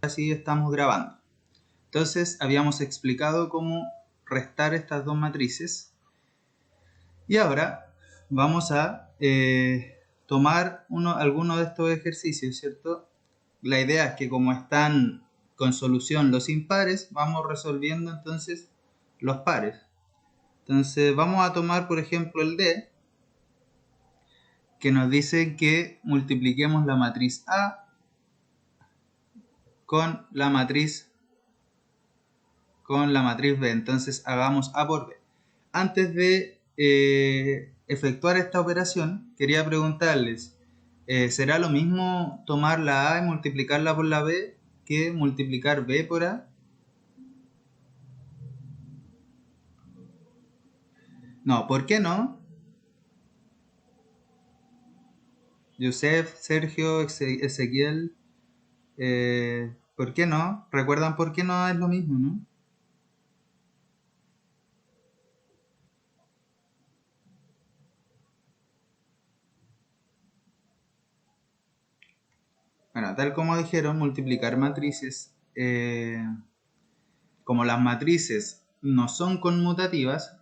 sí estamos grabando. Entonces habíamos explicado cómo restar estas dos matrices y ahora vamos a tomar alguno de estos ejercicios, ¿cierto? La idea es que como están con solución los impares, vamos resolviendo entonces los pares. Entonces vamos a tomar por ejemplo el D, que nos dice que multipliquemos la matriz A con la matriz B. Entonces hagamos A por B. Antes de efectuar esta operación, quería preguntarles, ¿será lo mismo tomar la A y multiplicarla por la B que multiplicar B por A? No, ¿por qué no? Yusef, Sergio, Ezequiel, ¿por qué no? ¿Recuerdan por qué no es lo mismo, no? Bueno, tal como dijeron, multiplicar matrices, como las matrices no son conmutativas,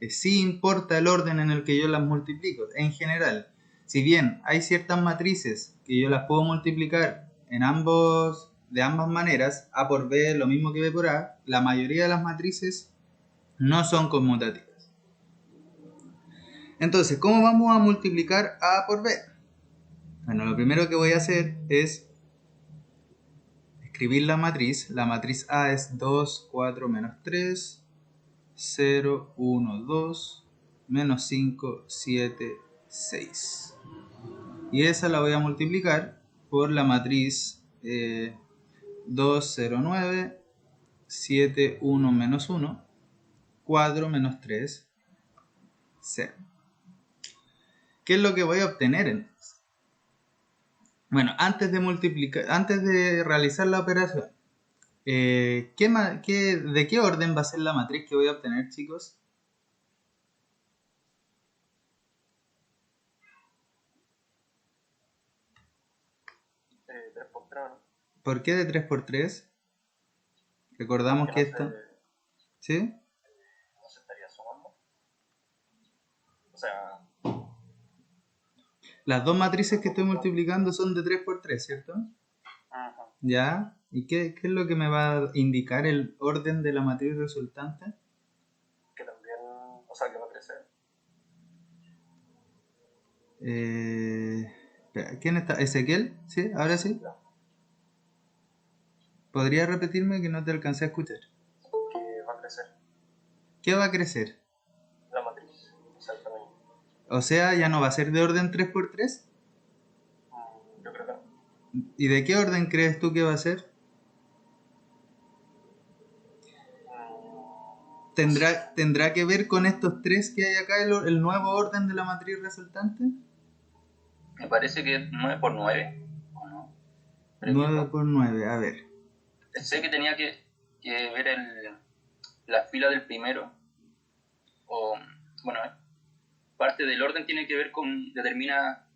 sí importa el orden en el que yo las multiplico. En general, si bien hay ciertas matrices que yo las puedo multiplicar de ambas maneras, A por B lo mismo que B por A, la mayoría de las matrices no son conmutativas. Entonces, ¿cómo vamos a multiplicar A por B? Bueno, lo primero que voy a hacer es escribir la matriz. La matriz A es 2, 4, menos 3, 0, 1, 2, menos 5, 7, 6. Y esa la voy a multiplicar por la matriz 2, 0, 9, 7, 1, menos 1, 4, menos 3, 0. ¿Qué es lo que voy a obtener entonces? Bueno, antes de realizar la operación, ¿de qué orden va a ser la matriz que voy a obtener, chicos? De 3 por 3, ¿no? ¿Por qué de 3 por 3? Recordamos que esto... ¿Sí? No se estaría sumando. O sea... Las dos matrices que estoy multiplicando son de 3 por 3, ¿cierto? Ajá. ¿Ya? ¿Y qué es lo que me va a indicar el orden de la matriz resultante? Que también... O sea, que va a crecer. Espera, ¿quién está? ¿Ezequiel? ¿Sí? ¿Ahora sí? Ya. ¿Podría repetirme que no te alcancé a escuchar? Que va a crecer. ¿Qué va a crecer? La matriz. Exactamente. O sea, ¿ya no va a ser de orden 3 por 3? Yo creo que no. ¿Y de qué orden crees tú que va a ser? ¿Tendrá que ver con estos tres que hay acá, el nuevo orden de la matriz resultante? Me parece que es 9 por 9. ¿O no? 9 por 9, a ver. Sé que tenía que ver la fila del primero. O, bueno, parte del orden tiene que ver con... Determina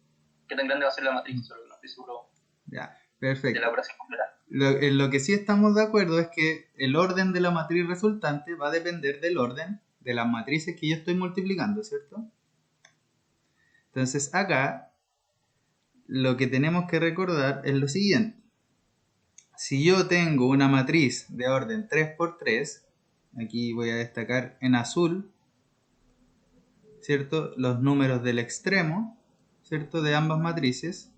qué tan grande va a ser la matriz. Solo no estoy seguro Ya, de perfecto. la operación completa. En lo que sí estamos de acuerdo es que el orden de la matriz resultante va a depender del orden de las matrices que yo estoy multiplicando, ¿cierto? Entonces acá lo que tenemos que recordar es lo siguiente. Si yo tengo una matriz de orden 3 por 3, aquí voy a destacar en azul, ¿cierto? Los números del extremo, ¿cierto? De ambas matrices.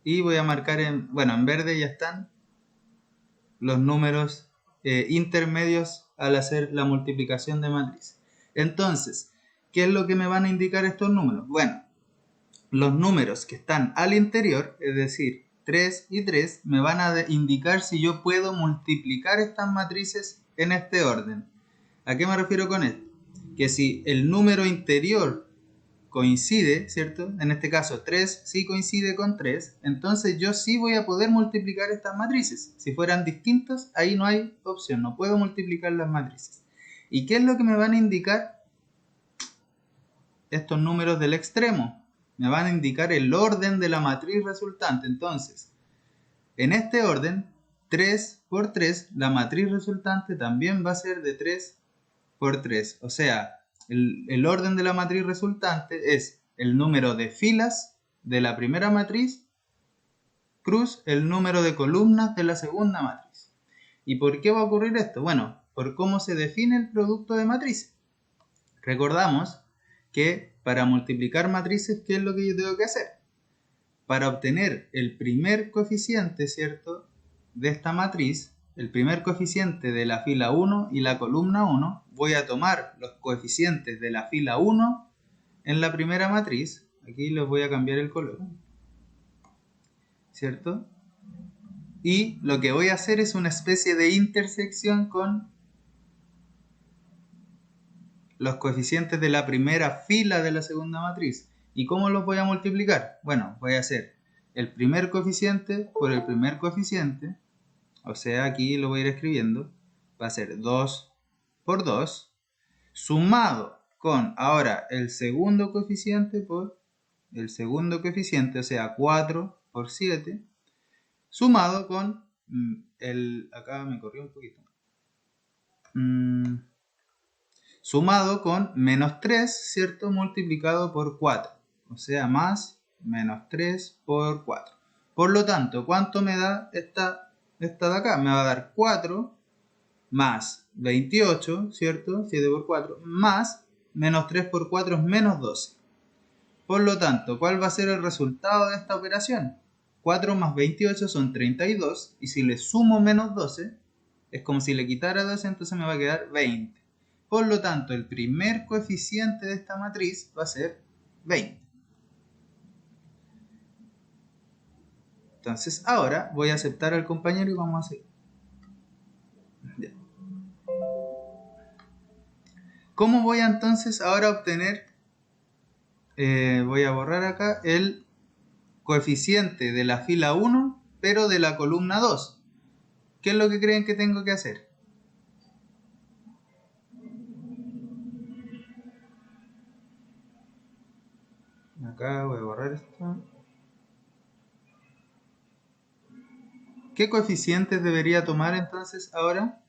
Y voy a marcar en verde ya están los números intermedios al hacer la multiplicación de matriz. Entonces, ¿qué es lo que me van a indicar estos números? Bueno, los números que están al interior, es decir, 3 y 3, me van a indicar si yo puedo multiplicar estas matrices en este orden. ¿A qué me refiero con esto? Que si el número interior coincide, ¿cierto? En este caso 3 sí coincide con 3, entonces yo sí voy a poder multiplicar estas matrices. Si fueran distintos, ahí no hay opción, no puedo multiplicar las matrices. ¿Y qué es lo que me van a indicar? Estos números del extremo. Me van a indicar el orden de la matriz resultante. Entonces, en este orden, 3 por 3, la matriz resultante también va a ser de 3 por 3. O sea, el orden de la matriz resultante es el número de filas de la primera matriz cruz el número de columnas de la segunda matriz. ¿Y por qué va a ocurrir esto? Bueno, por cómo se define el producto de matrices. Recordamos que para multiplicar matrices, ¿qué es lo que yo tengo que hacer? Para obtener el primer coeficiente, ¿cierto?, de esta matriz, el primer coeficiente de la fila 1 y la columna 1, voy a tomar los coeficientes de la fila 1 en la primera matriz. Aquí les voy a cambiar el color, ¿cierto? Y lo que voy a hacer es una especie de intersección con los coeficientes de la primera fila de la segunda matriz. ¿Y cómo los voy a multiplicar? Bueno, voy a hacer el primer coeficiente por el primer coeficiente. O sea, aquí lo voy a ir escribiendo. Va a ser 2 por 2. Sumado con ahora el segundo coeficiente por el segundo coeficiente. O sea, 4 por 7. Sumado con acá me corrió un poquito. Sumado con menos 3, ¿cierto? Multiplicado por 4. O sea, más menos 3 por 4. Por lo tanto, ¿cuánto me da esta de acá? Me va a dar 4 más 28, ¿cierto? 7 por 4, más menos 3 por 4 es menos 12. Por lo tanto, ¿cuál va a ser el resultado de esta operación? 4 más 28 son 32, y si le sumo menos 12, es como si le quitara 12, entonces me va a quedar 20. Por lo tanto, el primer coeficiente de esta matriz va a ser 20. Entonces, ahora voy a aceptar al compañero y vamos a seguir. ¿Cómo voy a entonces ahora obtener? Voy a borrar acá el coeficiente de la fila 1, pero de la columna 2. ¿Qué es lo que creen que tengo que hacer? Acá voy a borrar esto. ¿Qué coeficientes debería tomar entonces ahora?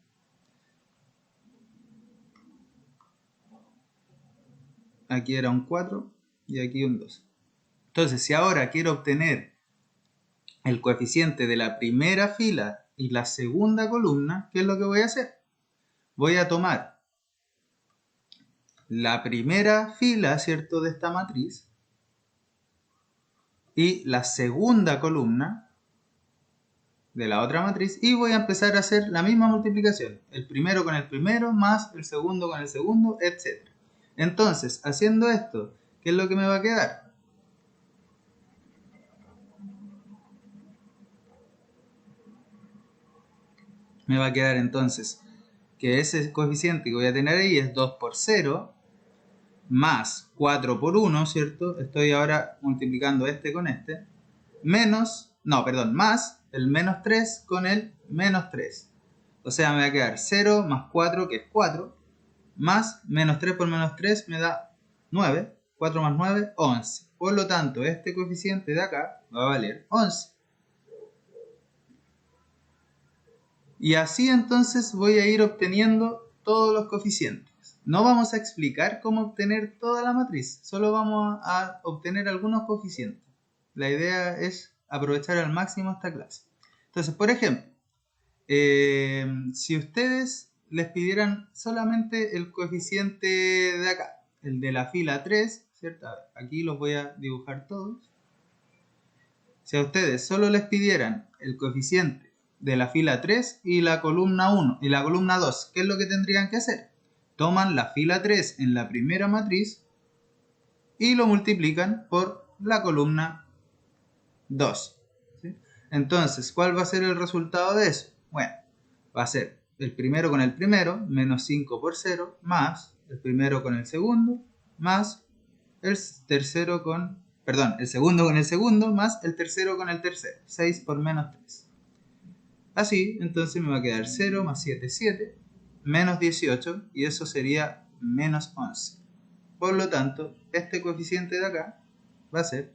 Aquí era un 4 y aquí un 2. Entonces, si ahora quiero obtener el coeficiente de la primera fila y la segunda columna, ¿qué es lo que voy a hacer? Voy a tomar la primera fila, ¿cierto?, de esta matriz y la segunda columna de la otra matriz y voy a empezar a hacer la misma multiplicación. El primero con el primero más el segundo con el segundo, etc. Entonces, haciendo esto, ¿qué es lo que me va a quedar? Me va a quedar entonces que ese coeficiente que voy a tener ahí es 2 por 0 más 4 por 1, ¿cierto? Estoy ahora multiplicando este con este. Más el menos 3 con el menos 3. O sea, me va a quedar 0 más 4, que es 4, más menos 3 por menos 3 me da 9. 4 más 9, 11. Por lo tanto, este coeficiente de acá va a valer 11. Y así entonces voy a ir obteniendo todos los coeficientes. No vamos a explicar cómo obtener toda la matriz, solo vamos a obtener algunos coeficientes. La idea es aprovechar al máximo esta clase. Entonces, por ejemplo, si ustedes les pidieran solamente el coeficiente de acá, el de la fila 3, ¿cierto? Aquí los voy a dibujar todos. Si a ustedes solo les pidieran el coeficiente de la fila 3 y la columna 1 y la columna 2, ¿qué es lo que tendrían que hacer? Toman la fila 3 en la primera matriz y lo multiplican por la columna 2. ¿Sí? Entonces, ¿cuál va a ser el resultado de eso? Bueno, va a ser el primero con el primero, menos 5 por 0, más el primero con el segundo, más el tercero con... Perdón, el segundo con el segundo, más el tercero con el tercero. 6 por menos 3. Así, entonces me va a quedar 0 más 7, 7, menos 18, y eso sería menos 11. Por lo tanto, este coeficiente de acá va a ser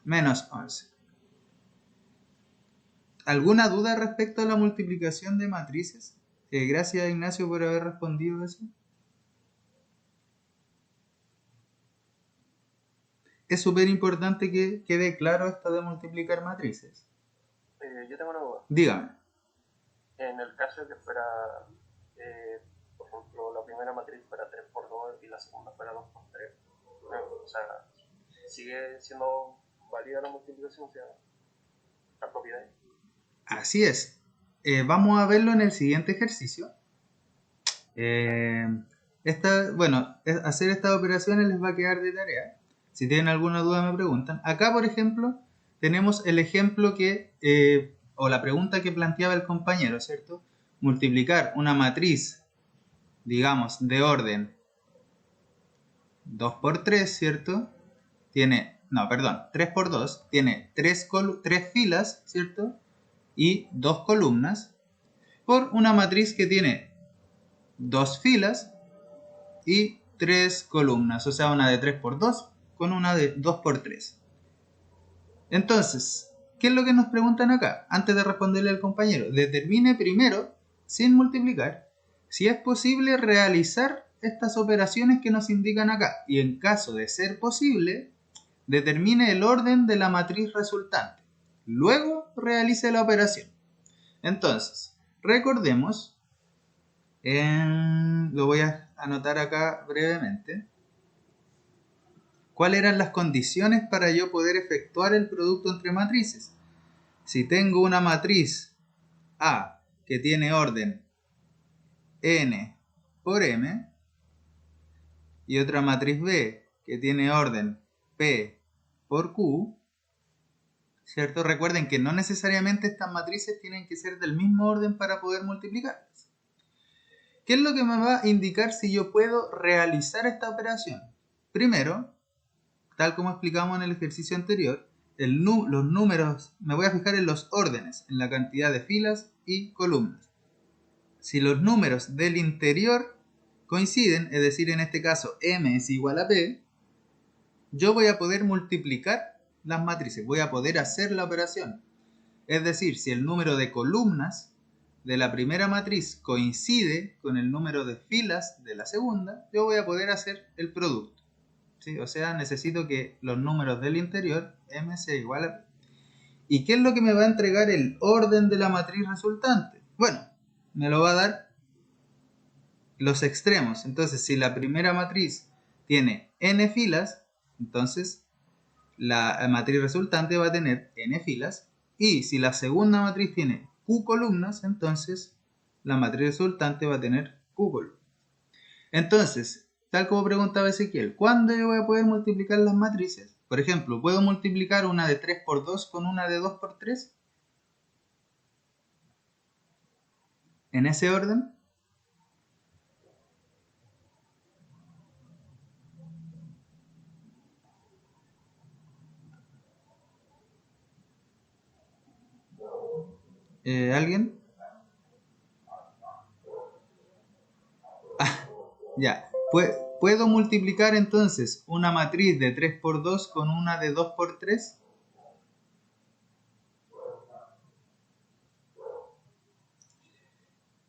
menos 11. ¿Alguna duda respecto a la multiplicación de matrices? Gracias, Ignacio, por haber respondido eso. Es súper importante que quede claro esto de multiplicar matrices. Yo tengo una duda. Dígame. En el caso de que fuera, por ejemplo, la primera matriz fuera 3 por 2 y la segunda fuera 2 por 3, o sea, ¿sigue siendo válida la multiplicación? O sea, las propiedades. Así es. Vamos a verlo en el siguiente ejercicio. Hacer estas operaciones les va a quedar de tarea. Si tienen alguna duda me preguntan. Acá, por ejemplo, tenemos el ejemplo o la pregunta que planteaba el compañero, ¿cierto? Multiplicar una matriz, digamos, de orden 2 por 3, ¿cierto? 3 por 2, tiene 3 filas, ¿cierto? Y 2 columnas, por una matriz que tiene 2 filas y 3 columnas, o sea, una de 3 por 2 con una de 2 por 3. Entonces, ¿qué es lo que nos preguntan acá? Antes de responderle al compañero, determine primero, sin multiplicar, si es posible realizar estas operaciones que nos indican acá. Y en caso de ser posible, determine el orden de la matriz resultante. Luego realice la operación. Entonces, recordemos, lo voy a anotar acá brevemente. ¿Cuáles eran las condiciones para yo poder efectuar el producto entre matrices? Si tengo una matriz A que tiene orden n por m y otra matriz B que tiene orden p por q, ¿cierto? Recuerden que no necesariamente estas matrices tienen que ser del mismo orden para poder multiplicarlas. ¿Qué es lo que me va a indicar si yo puedo realizar esta operación? Primero, tal como explicamos en el ejercicio anterior, los números, me voy a fijar en los órdenes, en la cantidad de filas y columnas. Si los números del interior coinciden, es decir, en este caso m es igual a p, yo voy a poder multiplicar las matrices, voy a poder hacer la operación. Es decir, si el número de columnas de la primera matriz coincide con el número de filas de la segunda, yo voy a poder hacer el producto. ¿Sí? O sea, necesito que los números del interior, m sea igual a p. ¿Y qué es lo que me va a entregar el orden de la matriz resultante? Bueno, me lo va a dar los extremos. Entonces, si la primera matriz tiene n filas, entonces la matriz resultante va a tener n filas. Y si la segunda matriz tiene q columnas, entonces la matriz resultante va a tener q columnas. Entonces, tal como preguntaba Ezequiel, ¿cuándo yo voy a poder multiplicar las matrices? Por ejemplo, ¿puedo multiplicar una de 3 por 2 con una de 2 por 3? ¿En ese orden? ¿Alguien? Ya. ¿Puedo multiplicar entonces una matriz de 3 por 2 con una de 2 por 3?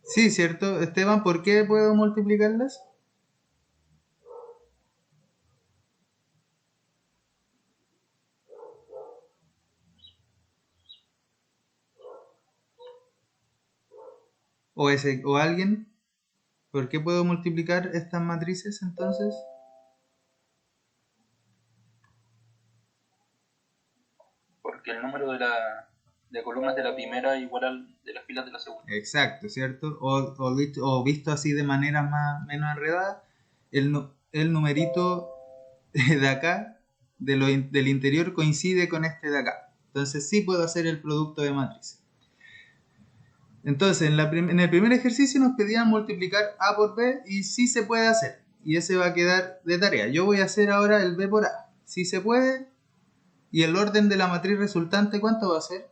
Sí, ¿cierto? Esteban, ¿por qué puedo multiplicarlas? ¿O alguien? ¿Por qué puedo multiplicar estas matrices entonces? Porque el número de columnas de la primera es igual al de las filas de la segunda. Exacto, ¿cierto? O visto así de manera menos enredada, el numerito de acá, del interior, coincide con este de acá. Entonces sí puedo hacer el producto de matriz. Entonces, en el primer ejercicio nos pedían multiplicar A por B y sí se puede hacer. Y ese va a quedar de tarea. Yo voy a hacer ahora el B por A. Sí se puede. Y el orden de la matriz resultante, ¿cuánto va a ser?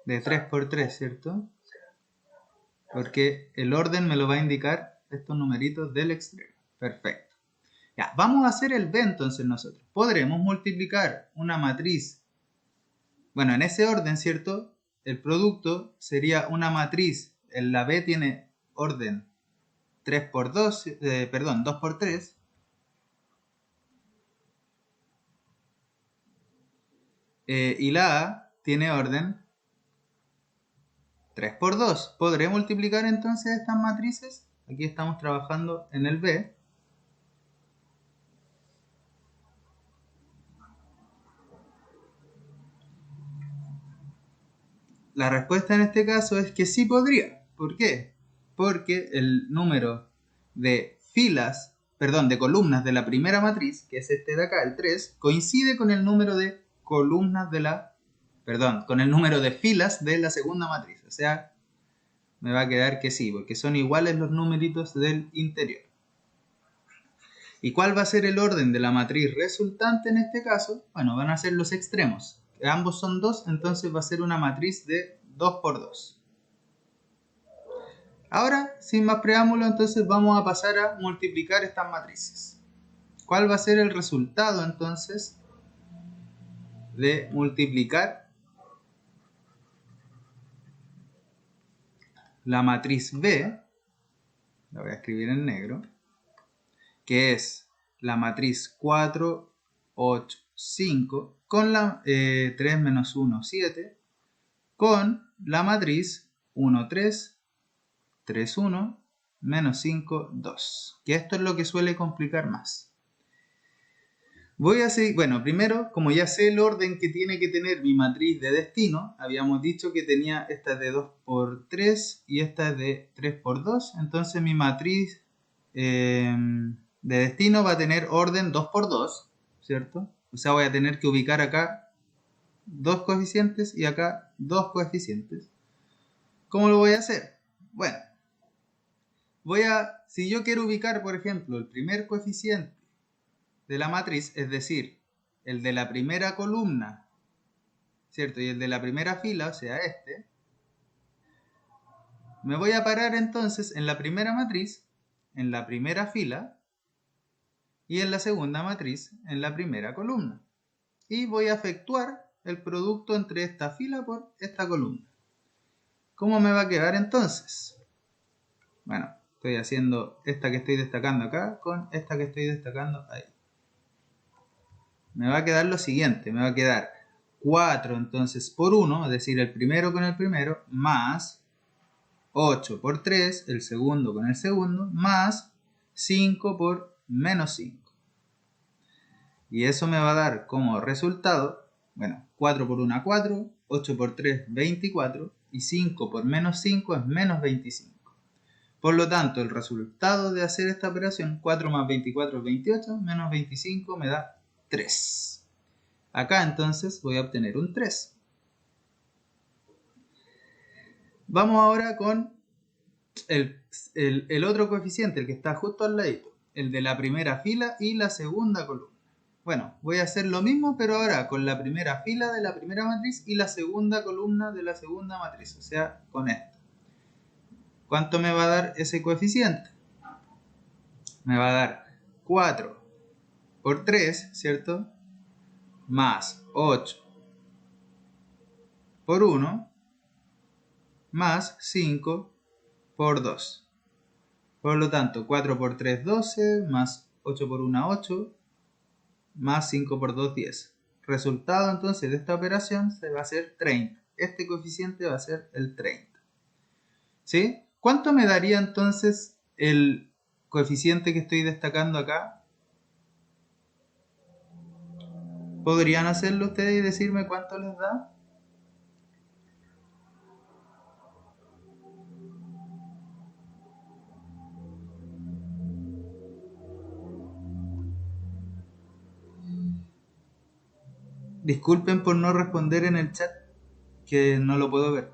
De 3 por 3, ¿cierto? porque el orden me lo va a indicar estos numeritos del extremo. Perfecto. Ya, vamos a hacer el B entonces nosotros. Podremos multiplicar una matriz. Bueno, en ese orden, ¿cierto? El producto sería una matriz. La B tiene orden 3 por 2, perdón, 2 por 3. Y la A tiene orden 3 por 2. ¿Podré multiplicar entonces estas matrices? Aquí estamos trabajando en el B. La respuesta en este caso es que sí podría. ¿Por qué? Porque el número de filas, perdón, de columnas de la primera matriz, que es este de acá, el 3, coincide con el número de columnas de la, perdón, con el número de filas de la segunda matriz. O sea, me va a quedar que sí, porque son iguales los numeritos del interior. ¿Y cuál va a ser el orden de la matriz resultante en este caso? Bueno, van a ser los extremos. Ambos son 2, entonces va a ser una matriz de 2 por 2. Ahora, sin más preámbulo, entonces vamos a pasar a multiplicar estas matrices. ¿Cuál va a ser el resultado entonces de multiplicar la matriz B? La voy a escribir en negro, que es la matriz 4, 8, 5, con la 3 menos 1, 7, con la matriz 1, 3, 3, 1, menos 5, 2. Que esto es lo que suele complicar más. Voy a seguir, bueno, primero, como ya sé el orden que tiene que tener mi matriz de destino, habíamos dicho que tenía esta de 2 por 3 y esta es de 3 por 2, entonces mi matriz de destino va a tener orden 2 por 2, ¿cierto? O sea, voy a tener que ubicar acá dos coeficientes y acá dos coeficientes. ¿Cómo lo voy a hacer? Bueno, si yo quiero ubicar, por ejemplo, el primer coeficiente de la matriz, es decir, el de la primera columna, ¿cierto? Y el de la primera fila, o sea, este, me voy a parar entonces en la primera matriz, en la primera fila, y en la segunda matriz, en la primera columna. Y voy a efectuar el producto entre esta fila por esta columna. ¿Cómo me va a quedar entonces? Bueno, estoy haciendo esta que estoy destacando acá con esta que estoy destacando ahí. Me va a quedar lo siguiente, me va a quedar 4 entonces por 1, es decir, el primero con el primero, más 8 por 3, el segundo con el segundo, más 5 por menos 5. Y eso me va a dar como resultado, bueno, 4 por 1, 4, 8 por 3, 24, y 5 por menos 5 es menos 25. Por lo tanto, el resultado de hacer esta operación, 4 más 24 es 28, menos 25 me da 3. Acá entonces voy a obtener un 3. Vamos ahora con el otro coeficiente, el que está justo al ladito, el de la primera fila y la segunda columna. Bueno, voy a hacer lo mismo, pero ahora con la primera fila de la primera matriz y la segunda columna de la segunda matriz, o sea, con esto. ¿Cuánto me va a dar ese coeficiente? Me va a dar 4 por 3, ¿cierto? Más 8 por 1, más 5 por 2. Por lo tanto, 4 por 3, 12, más 8 por 1, 8, más 5 por 2, 10. Resultado entonces de esta operación se va a ser 30. Este coeficiente va a ser el 30. ¿Sí? ¿Cuánto me daría entonces el coeficiente que estoy destacando acá? ¿Podrían hacerlo ustedes y decirme cuánto les da? Disculpen por no responder en el chat, que no lo puedo ver.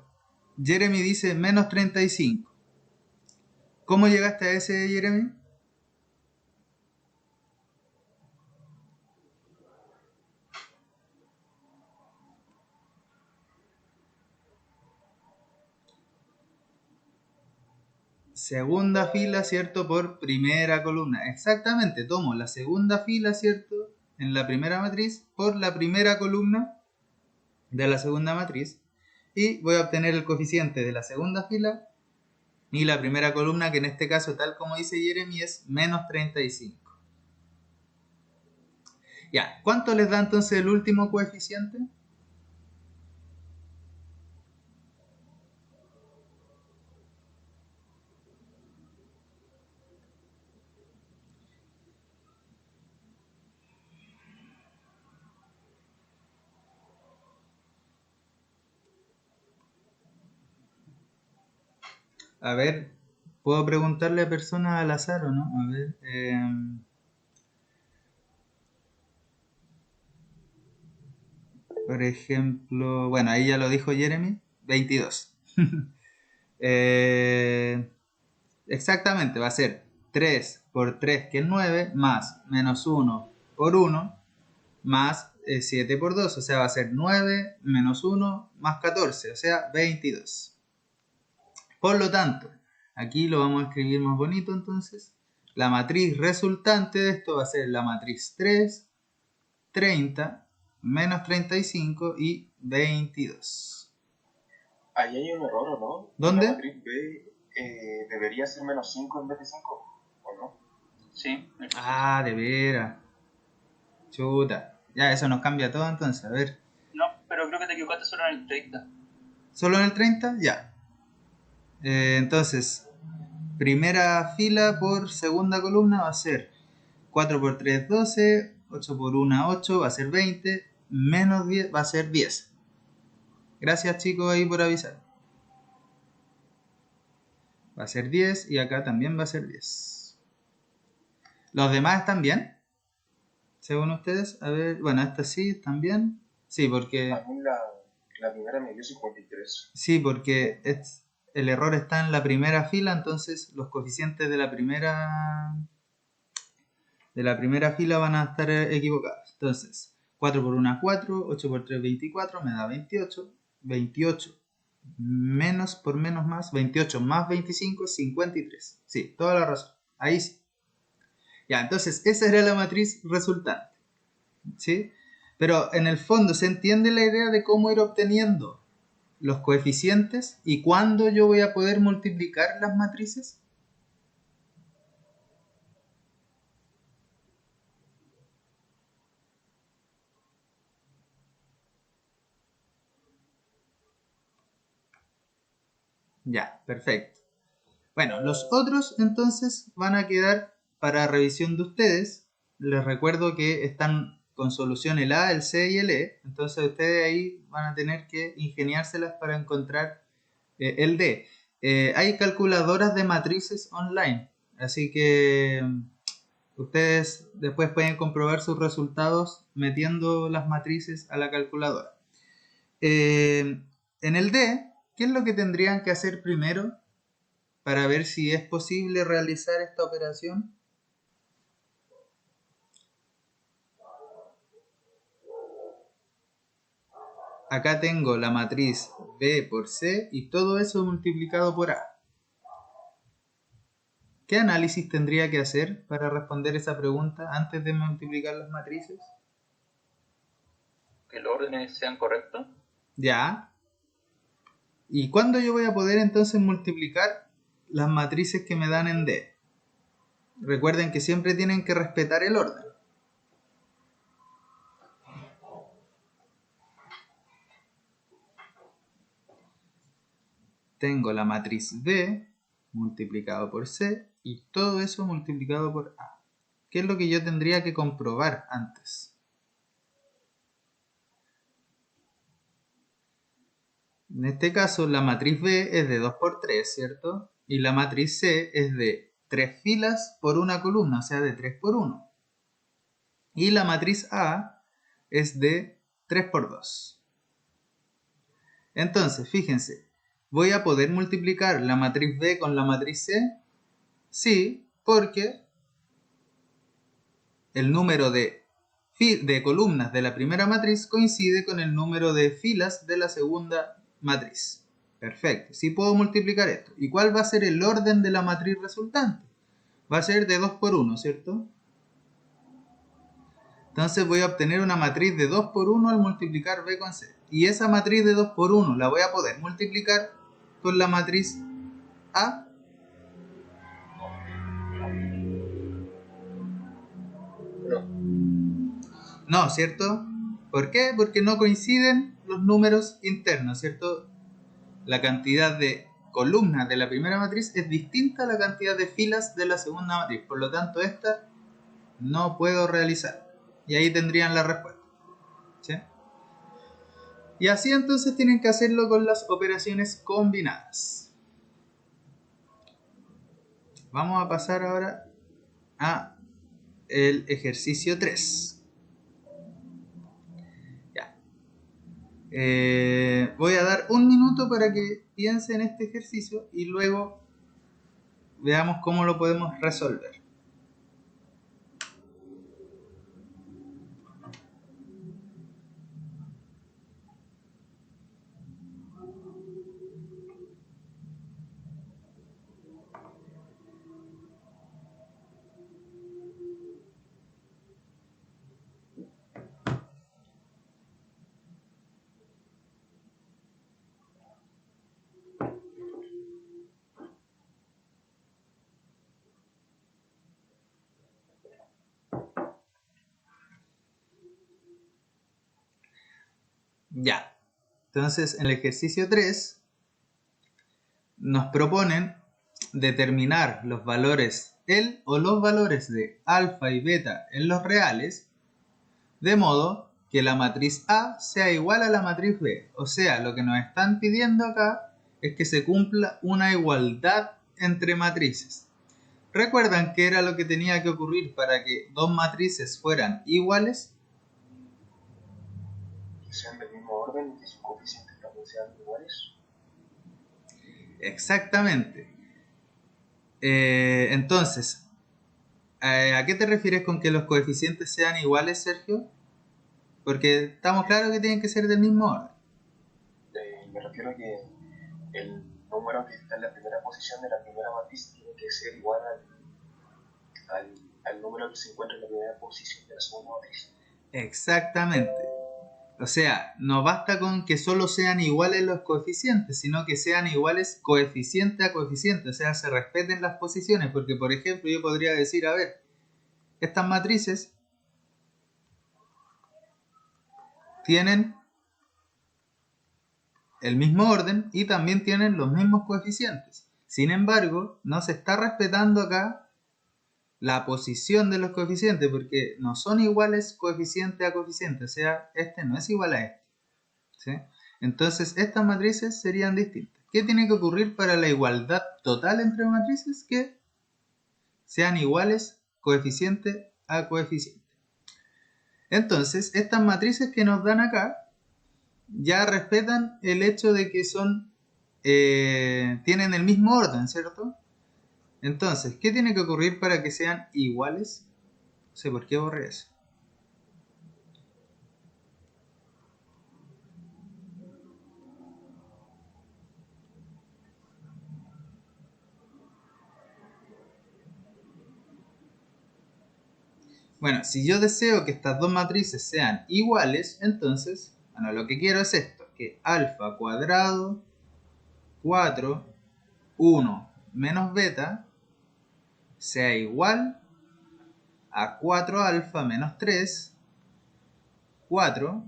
Jeremy dice menos 35. ¿Cómo llegaste a ese, Jeremy? segunda fila, ¿cierto? Por primera columna. Exactamente, tomo la segunda fila, ¿cierto? En la primera matriz por la primera columna de la segunda matriz. Y voy a obtener el coeficiente de la segunda fila y la primera columna, que en este caso, tal como dice Jeremy, es menos 35. Ya, ¿cuánto les da entonces el último coeficiente? A ver, puedo preguntarle a personas al azar o no. A ver, por ejemplo, bueno, ahí ya lo dijo Jeremy, 22. Eh, exactamente, va a ser 3 por 3, que es 9, más menos 1 por 1, más 7 por 2, o sea, va a ser 9 menos 1 más 14, o sea, 22. Por lo tanto, aquí lo vamos a escribir más bonito entonces. La matriz resultante de esto va a ser la matriz 3, 30, menos 35 y 22. Ahí hay un error, ¿o no? ¿Dónde? La matriz B debería ser menos 5 en vez de 5, ¿o no? Sí. Ah, de veras. Chuta. Ya, eso nos cambia todo entonces. A ver. No, pero creo que te equivocaste solo en el 30. ¿Solo en el 30? Ya. Entonces, primera fila por segunda columna va a ser 4 por 3, 12. 8 por 1, 8. Va a ser 20. Menos 10 va a ser 10. Gracias, chicos, ahí por avisar. Va a ser 10 y acá también va a ser 10. ¿Los demás están bien? Según ustedes. A ver, bueno, estas sí están bien. Sí, porque... A mí la primera me dio 53. Sí, porque el error está en la primera fila, entonces los coeficientes de la primera fila van a estar equivocados. Entonces, 4 por 1, 4, 8 por 3, 24, me da 28. 28 menos por menos más, 28 más 25, 53. Sí, toda la razón. Ahí sí. Ya, entonces esa era la matriz resultante. ¿Sí? Pero en el fondo se entiende la idea de cómo ir obteniendo los coeficientes y cuándo yo voy a poder multiplicar las matrices. Ya, perfecto. Bueno, los otros entonces van a quedar para revisión de ustedes. Les recuerdo que están con solución el A, el C y el E. Entonces ustedes ahí van a tener que ingeniárselas para encontrar el D. Hay calculadoras de matrices online. Así que ustedes después pueden comprobar sus resultados metiendo las matrices a la calculadora. En el D, ¿qué es lo que tendrían que hacer primero para ver si es posible realizar esta operación? Acá tengo la matriz B por C y todo eso multiplicado por A. ¿Qué análisis tendría que hacer para responder esa pregunta antes de multiplicar las matrices? Que los órdenes sean correctos. Ya. ¿Y cuándo yo voy a poder entonces multiplicar las matrices que me dan en D? Recuerden que siempre tienen que respetar el orden. Tengo la matriz B multiplicado por C y todo eso multiplicado por A. ¿Qué es lo que yo tendría que comprobar antes? En este caso, la matriz B es de 2 por 3, ¿cierto? Y la matriz C es de 3 filas por una columna, o sea, de 3 por 1. Y la matriz A es de 3 por 2. Entonces, fíjense, ¿voy a poder multiplicar la matriz B con la matriz C? Sí, porque el número de columnas de la primera matriz coincide con el número de filas de la segunda matriz. Perfecto. Sí puedo multiplicar esto. ¿Y cuál va a ser el orden de la matriz resultante? Va a ser de 2 por 1, ¿cierto? Entonces voy a obtener una matriz de 2 por 1 al multiplicar B con C. Y esa matriz de 2 por 1 la voy a poder multiplicar con la matriz A. No, ¿cierto? ¿Por qué? Porque no coinciden los números internos, ¿cierto? La cantidad de columnas de la primera matriz es distinta a la cantidad de filas de la segunda matriz. Por lo tanto, esta no puedo realizar. Y ahí tendrían la respuesta. ¿Sí? Y así entonces tienen que hacerlo con las operaciones combinadas. Vamos a pasar ahora a el ejercicio 3. Ya. Voy a dar un minuto para que piense en este ejercicio y luego veamos cómo lo podemos resolver. Ya. Entonces, en el ejercicio 3 nos proponen determinar los valores los valores de alfa y beta en los reales, de modo que la matriz A sea igual a la matriz B. O sea, lo que nos están pidiendo acá es que se cumpla una igualdad entre matrices. ¿Recuerdan qué era lo que tenía que ocurrir para que dos matrices fueran iguales? Que sean del mismo orden y que sus coeficientes también sean iguales. Exactamente. Entonces, ¿a qué te refieres con que los coeficientes sean iguales, Sergio? Porque estamos claros que tienen que ser del mismo orden. Me refiero a que el número que está en la primera posición de la primera matriz tiene que ser igual al número que se encuentra en la primera posición de la segunda matriz. Exactamente. O sea, no basta con que solo sean iguales los coeficientes, sino que sean iguales coeficiente a coeficiente. O sea, se respeten las posiciones. Porque, por ejemplo, yo podría decir, a ver, estas matrices tienen el mismo orden y también tienen los mismos coeficientes. Sin embargo, no se está respetando acá la posición de los coeficientes porque no son iguales coeficiente a coeficiente. O sea, este no es igual a este. ¿Sí? Entonces, estas matrices serían distintas. ¿Qué tiene que ocurrir para la igualdad total entre matrices? Que sean iguales coeficiente a coeficiente. Entonces, estas matrices que nos dan acá ya respetan el hecho de que tienen el mismo orden, ¿cierto? Entonces, ¿qué tiene que ocurrir para que sean iguales? No sé por qué borré eso. Bueno, si yo deseo que estas dos matrices sean iguales, entonces, bueno, lo que quiero es esto, que alfa cuadrado 4, 1 menos beta sea igual a 4 alfa menos 3, 4,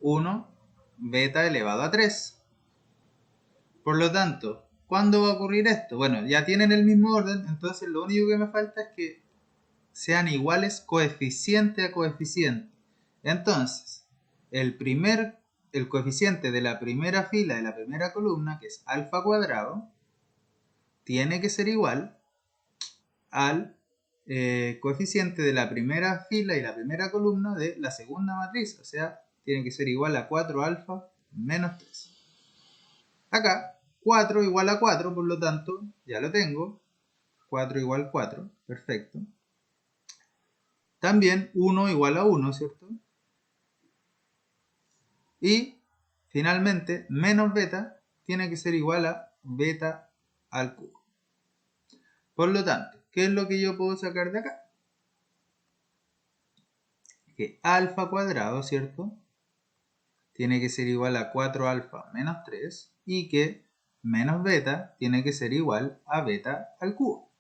1 beta elevado a 3. Por lo tanto, ¿cuándo va a ocurrir esto? Bueno, ya tienen el mismo orden, entonces lo único que me falta es que sean iguales coeficiente a coeficiente. Entonces, el coeficiente de la primera fila de la primera columna, que es alfa cuadrado, tiene que ser igual al coeficiente de la primera fila y la primera columna de la segunda matriz. O sea, tiene que ser igual a 4 alfa menos 3. Acá, 4 igual a 4, por lo tanto, ya lo tengo. 4 igual a 4, perfecto. También 1 igual a 1, ¿cierto? Y finalmente, menos beta tiene que ser igual a beta al cubo. Por lo tanto, ¿qué es lo que yo puedo sacar de acá? Que alfa cuadrado, ¿cierto? Tiene que ser igual a 4 alfa menos 3 y que menos beta tiene que ser igual a beta al cubo.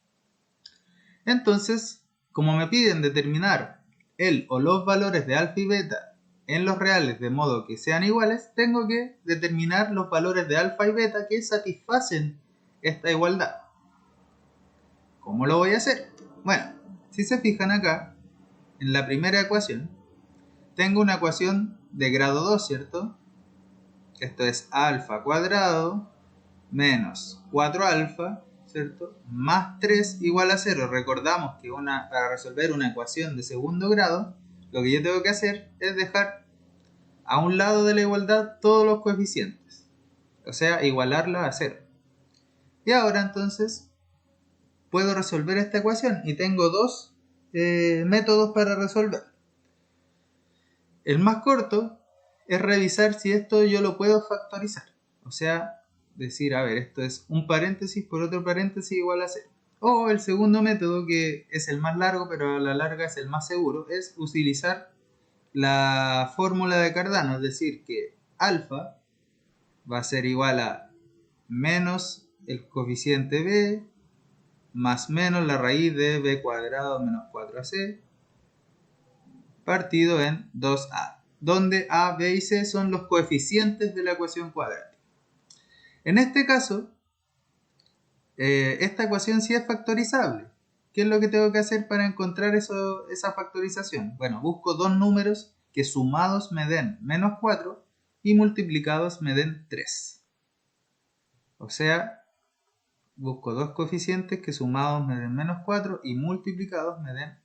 Entonces, como me piden determinar el o los valores de alfa y beta en los reales de modo que sean iguales, tengo que determinar los valores de alfa y beta que satisfacen esta igualdad. ¿Cómo lo voy a hacer? Bueno, si se fijan acá, en la primera ecuación, tengo una ecuación de grado 2, ¿cierto? Esto es alfa cuadrado menos 4 alfa, ¿cierto? Más 3 igual a 0. Recordamos que para resolver una ecuación de segundo grado, lo que yo tengo que hacer es dejar a un lado de la igualdad todos los coeficientes. O sea, igualarla a 0. Y ahora entonces puedo resolver esta ecuación y tengo dos métodos para resolver. El más corto es revisar si esto yo lo puedo factorizar. O sea, decir, a ver, esto es un paréntesis por otro paréntesis igual a 0. O el segundo método, que es el más largo, pero a la larga es el más seguro, es utilizar la fórmula de Cardano. Es decir, que alfa va a ser igual a menos el coeficiente b más menos la raíz de b cuadrado menos 4ac partido en 2a, donde a, b y c son los coeficientes de la ecuación cuadrática. En este caso, esta ecuación sí es factorizable. ¿Qué es lo que tengo que hacer para encontrar esa factorización? Bueno, busco dos números que sumados me den menos 4 y multiplicados me den 3. O sea, busco dos coeficientes que sumados me den menos 4 y multiplicados me den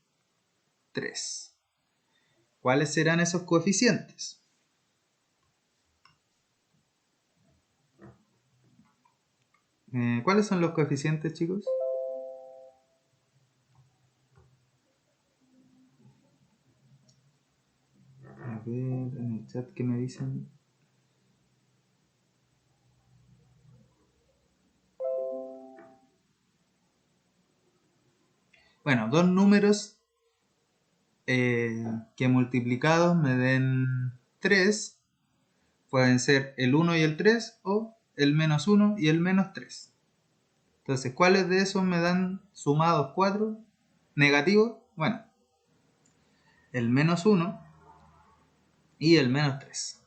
3. ¿Cuáles serán esos coeficientes? ¿Cuáles son los coeficientes, chicos? A ver, en el chat, ¿qué me dicen? Bueno, dos números que multiplicados me den 3. Pueden ser el 1 y el 3 o el menos 1 y el menos 3. Entonces, ¿cuáles de esos me dan sumados 4? ¿Negativos? Bueno, el menos 1 y el menos 3.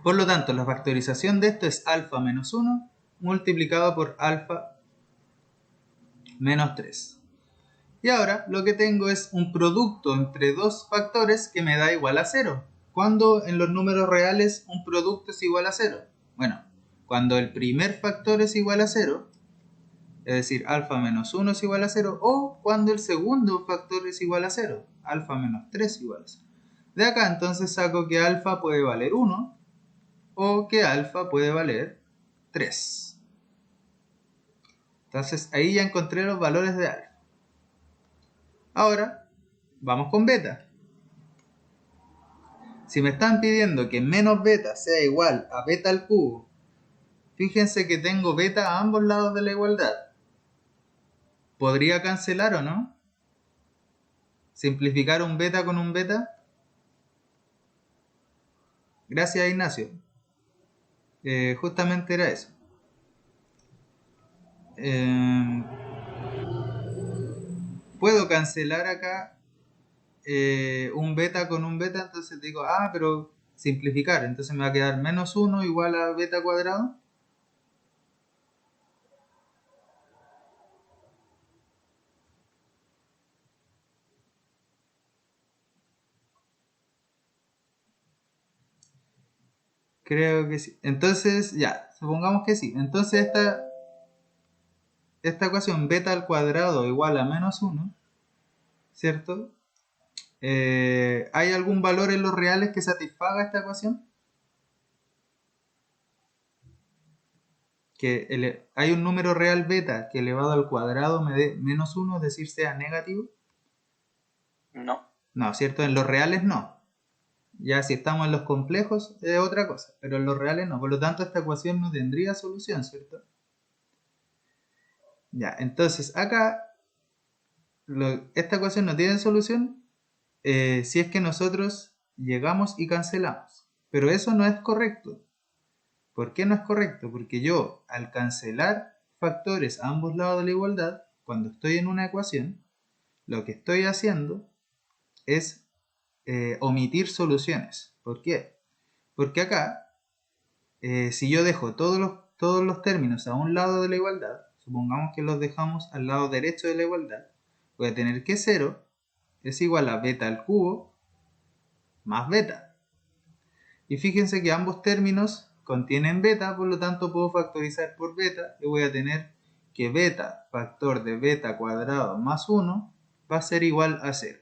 Por lo tanto, la factorización de esto es alfa menos 1 multiplicado por alfa menos 3. Y ahora lo que tengo es un producto entre dos factores que me da igual a 0. ¿Cuándo en los números reales un producto es igual a 0? Bueno, cuando el primer factor es igual a 0, es decir, alfa menos 1 es igual a 0, o cuando el segundo factor es igual a 0, alfa menos 3 igual a 0. De acá entonces saco que alfa puede valer 1 o que alfa puede valer 3. Entonces ahí ya encontré los valores de alfa. Ahora, vamos con beta. Si me están pidiendo que menos beta sea igual a beta al cubo, fíjense que tengo beta a ambos lados de la igualdad. ¿Podría cancelar o no? ¿Simplificar un beta con un beta? Gracias, Ignacio. Justamente era eso. Puedo cancelar acá un beta con un beta, entonces digo, pero simplificar, entonces me va a quedar menos 1 igual a beta cuadrado. Creo que sí. Entonces, ya, supongamos que sí. Entonces esta ecuación beta al cuadrado igual a menos 1, ¿cierto? ¿Hay algún valor en los reales que satisfaga esta ecuación? Que hay un número real beta que elevado al cuadrado me dé menos 1, es decir, sea negativo. No. No, ¿cierto? En los reales no. Ya si estamos en los complejos es otra cosa, pero en los reales no. Por lo tanto, esta ecuación no tendría solución, ¿cierto? Ya, entonces acá esta ecuación no tiene solución si es que nosotros llegamos y cancelamos. Pero eso no es correcto. ¿Por qué no es correcto? Porque yo, al cancelar factores a ambos lados de la igualdad, cuando estoy en una ecuación, lo que estoy haciendo es omitir soluciones. ¿Por qué? Porque acá, si yo dejo todos los términos a un lado de la igualdad, supongamos que los dejamos al lado derecho de la igualdad, voy a tener que 0 es igual a beta al cubo más beta. Y fíjense que ambos términos contienen beta, por lo tanto puedo factorizar por beta y voy a tener que beta factor de beta cuadrado más 1 va a ser igual a 0.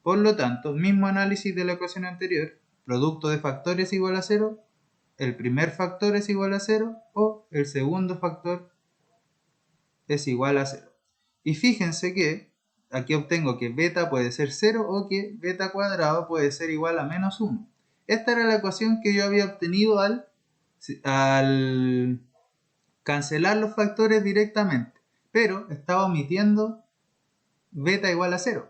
Por lo tanto, mismo análisis de la ecuación anterior, producto de factores igual a 0, el primer factor es igual a 0 o el segundo factor es igual a 0. Y fíjense que aquí obtengo que beta puede ser 0 o que beta cuadrado puede ser igual a menos 1. Esta era la ecuación que yo había obtenido al cancelar los factores directamente, pero estaba omitiendo beta igual a 0.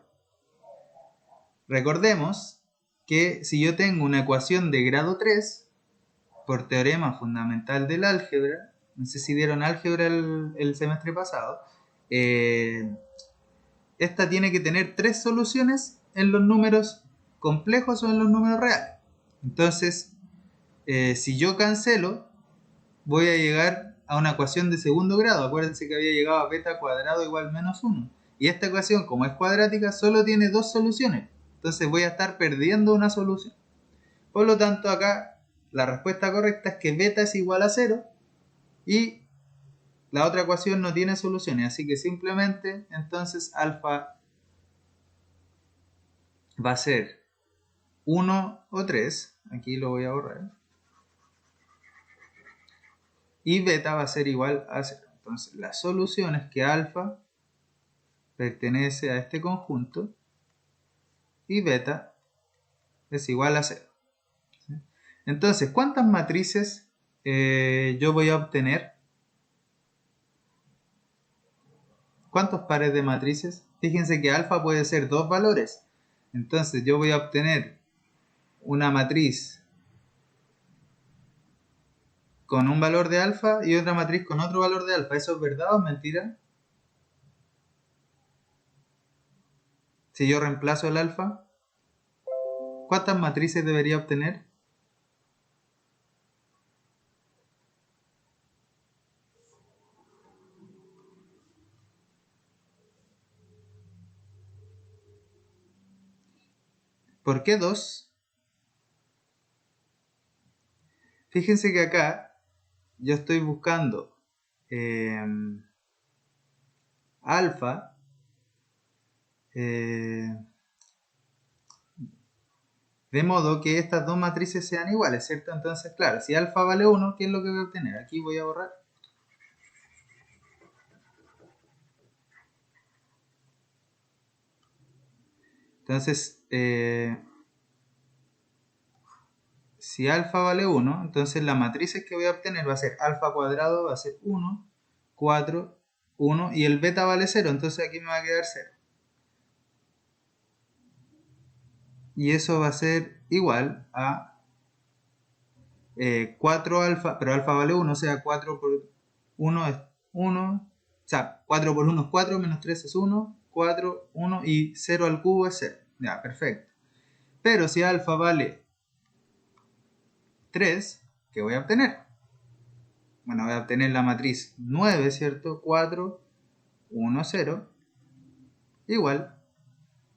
Recordemos que si yo tengo una ecuación de grado 3, por teorema fundamental del álgebra, no sé si dieron álgebra el semestre pasado, esta tiene que tener 3 soluciones en los números complejos o en los números reales. Entonces, si yo cancelo, voy a llegar a una ecuación de segundo grado. Acuérdense que había llegado a beta cuadrado igual menos 1. Y esta ecuación, como es cuadrática, solo tiene 2 soluciones. Entonces voy a estar perdiendo una solución. Por lo tanto, acá la respuesta correcta es que beta es igual a 0 y la otra ecuación no tiene soluciones. Así que simplemente, entonces, alfa va a ser 1 o 3. Aquí lo voy a borrar. Y beta va a ser igual a 0. Entonces, la solución es que alfa pertenece a este conjunto y beta es igual a 0. ¿Sí? Entonces, ¿cuántas matrices yo voy a obtener? ¿Cuántos pares de matrices? Fíjense que alfa puede ser 2 valores. Entonces, yo voy a obtener una matriz con un valor de alfa y otra matriz con otro valor de alfa. ¿Eso es verdad o es mentira? Si yo reemplazo el alfa, ¿cuántas matrices debería obtener? ¿Por qué 2? Fíjense que acá yo estoy buscando alfa de modo que estas dos matrices sean iguales, ¿cierto? Entonces, claro, si alfa vale 1, ¿qué es lo que voy a obtener? Aquí voy a borrar. Entonces, si alfa vale 1, entonces la matriz que voy a obtener va a ser alfa cuadrado, va a ser 1, 4, 1, y el beta vale 0, entonces aquí me va a quedar 0. Y eso va a ser igual a 4 alfa, pero alfa vale 1, o sea, 4 por 1 es 1, o sea, 4 por 1 es 4, menos 3 es 1, 4, 1 y 0 al cubo es 0. Ya, perfecto. Pero si alfa vale 3, ¿qué voy a obtener? Bueno, voy a obtener la matriz 9, ¿cierto? 4, 1, 0, igual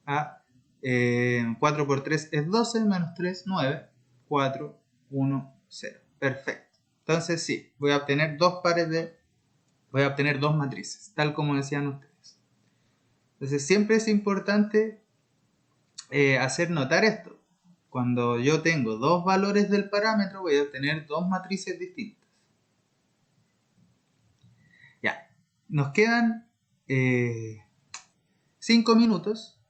a 4 por 3 es 12, menos 3, 9, 4, 1, 0. Perfecto. Entonces sí, voy a obtener voy a obtener dos matrices, tal como decían ustedes. Entonces siempre es importante hacer notar esto. Cuando yo tengo dos valores del parámetro, voy a obtener dos matrices distintas. Ya, nos quedan 5 minutos,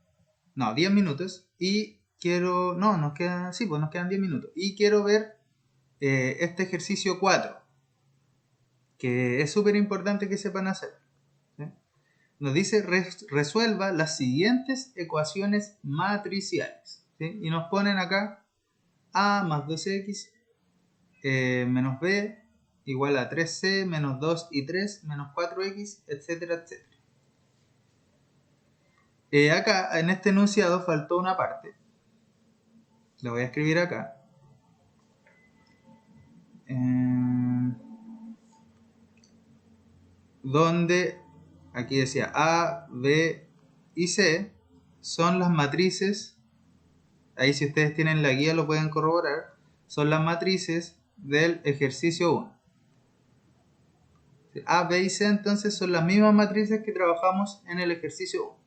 no, 10 minutos, y quiero... No, nos quedan... Sí, pues nos quedan 10 minutos. Y quiero ver este ejercicio 4, que es súper importante que sepan hacer. ¿Sí? Nos dice resuelva las siguientes ecuaciones matriciales. ¿Sí? Y nos ponen acá a más 2x menos b igual a 3c menos 2 y 3 menos 4x, etcétera, etcétera. Acá en este enunciado faltó una parte. Lo voy a escribir acá. Donde aquí decía A, B y C son las matrices. Ahí si ustedes tienen la guía lo pueden corroborar. Son las matrices del ejercicio 1. A, B y C entonces son las mismas matrices que trabajamos en el ejercicio 1.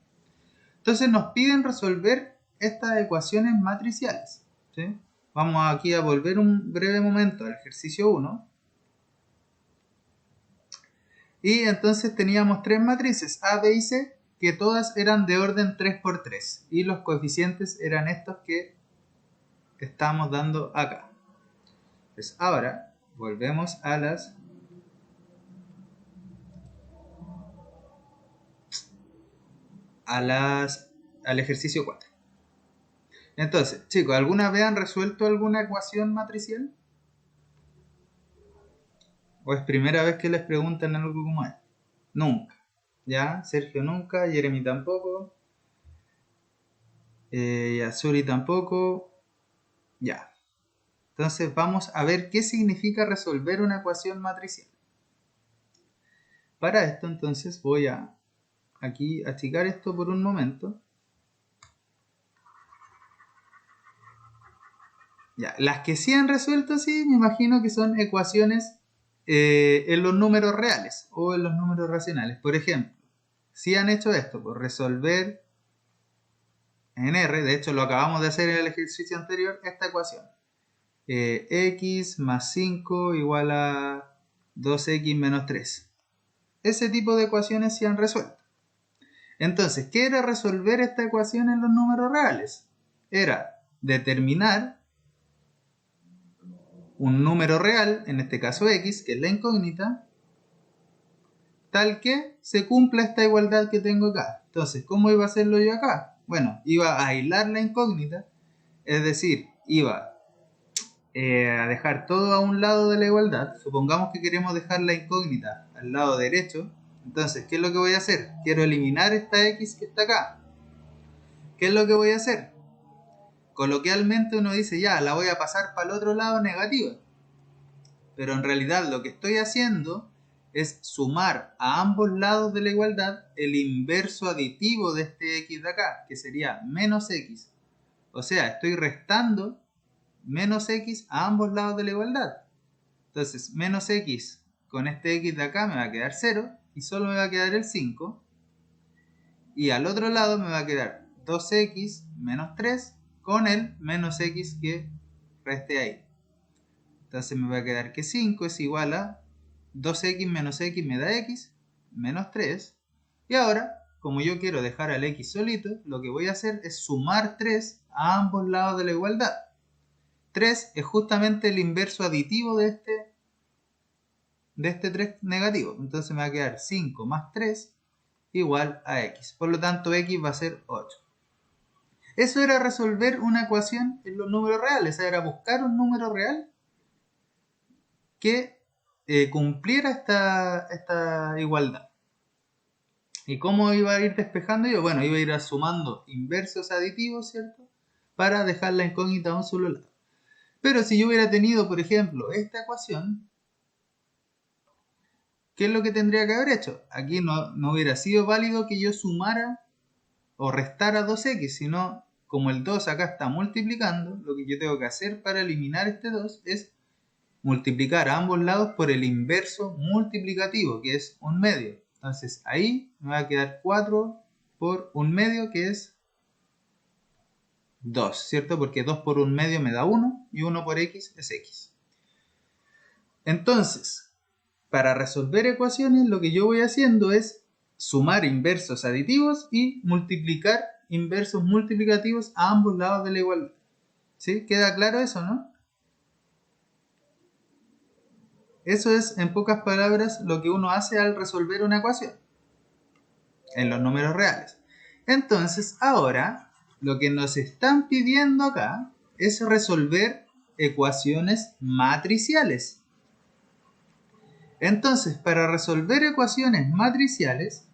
Entonces nos piden resolver estas ecuaciones matriciales. ¿Sí? Vamos aquí a volver un breve momento al ejercicio 1. Y entonces teníamos tres matrices A, B y C, que todas eran de orden 3×3. Y los coeficientes eran estos que estamos dando acá. Pues ahora volvemos a al ejercicio 4. Entonces, chicos, ¿alguna vez han resuelto alguna ecuación matricial? ¿O es primera vez que les preguntan algo como esto? Nunca. ¿Ya? Sergio nunca, Jeremy tampoco, Azuri tampoco. Ya. Entonces vamos a ver qué significa resolver una ecuación matricial. Para esto entonces voy a aquí achicar esto por un momento. Ya, las que sí han resuelto, sí, me imagino que son ecuaciones en los números reales o en los números racionales. Por ejemplo, si han hecho esto, por resolver en R, de hecho lo acabamos de hacer en el ejercicio anterior, esta ecuación. X más 5 igual a 2x menos 3. Ese tipo de ecuaciones sí han resuelto. Entonces, ¿qué era resolver esta ecuación en los números reales? Era determinar un número real, en este caso x, que es la incógnita, tal que se cumpla esta igualdad que tengo acá. Entonces, ¿cómo iba a hacerlo yo acá? Bueno, iba a aislar la incógnita, es decir, iba a dejar todo a un lado de la igualdad. Supongamos que queremos dejar la incógnita al lado derecho. Entonces, ¿qué es lo que voy a hacer? Quiero eliminar esta x que está acá. ¿Qué es lo que voy a hacer? Coloquialmente uno dice, ya, la voy a pasar para el otro lado negativa. Pero en realidad lo que estoy haciendo es sumar a ambos lados de la igualdad el inverso aditivo de este x de acá, que sería menos x. O sea, estoy restando menos x a ambos lados de la igualdad. Entonces, menos x con este x de acá me va a quedar 0 y solo me va a quedar el 5. Y al otro lado me va a quedar 2x menos 3 con el menos x que reste ahí. Entonces me va a quedar que 5 es igual a 2x menos x me da x menos 3. Y ahora, como yo quiero dejar al x solito, lo que voy a hacer es sumar 3 a ambos lados de la igualdad. 3 es justamente el inverso aditivo de este 3 negativo. Entonces me va a quedar 5 más 3 igual a x. Por lo tanto, x va a ser 8. Eso era resolver una ecuación en los números reales. Era buscar un número real que cumpliera esta igualdad. ¿Y cómo iba a ir despejando yo? Bueno, iba a ir sumando inversos aditivos, ¿cierto? Para dejar la incógnita a un solo lado. Pero si yo hubiera tenido, por ejemplo, esta ecuación, ¿qué es lo que tendría que haber hecho? Aquí no hubiera sido válido que yo sumara o restara 2x, sino como el 2 acá está multiplicando, lo que yo tengo que hacer para eliminar este 2 es multiplicar a ambos lados por el inverso multiplicativo, que es 1/2. Entonces ahí me va a quedar 4 por 1/2, que es 2, ¿cierto? Porque 2 por 1/2 me da 1 y 1 por x es x. Entonces, para resolver ecuaciones lo que yo voy haciendo es sumar inversos aditivos y multiplicar inversos multiplicativos a ambos lados de la igualdad. ¿Sí? ¿Queda claro eso, no? Eso es, en pocas palabras, lo que uno hace al resolver una ecuación en los números reales. Entonces, ahora, lo que nos están pidiendo acá es resolver ecuaciones matriciales. Entonces, para resolver ecuaciones matriciales,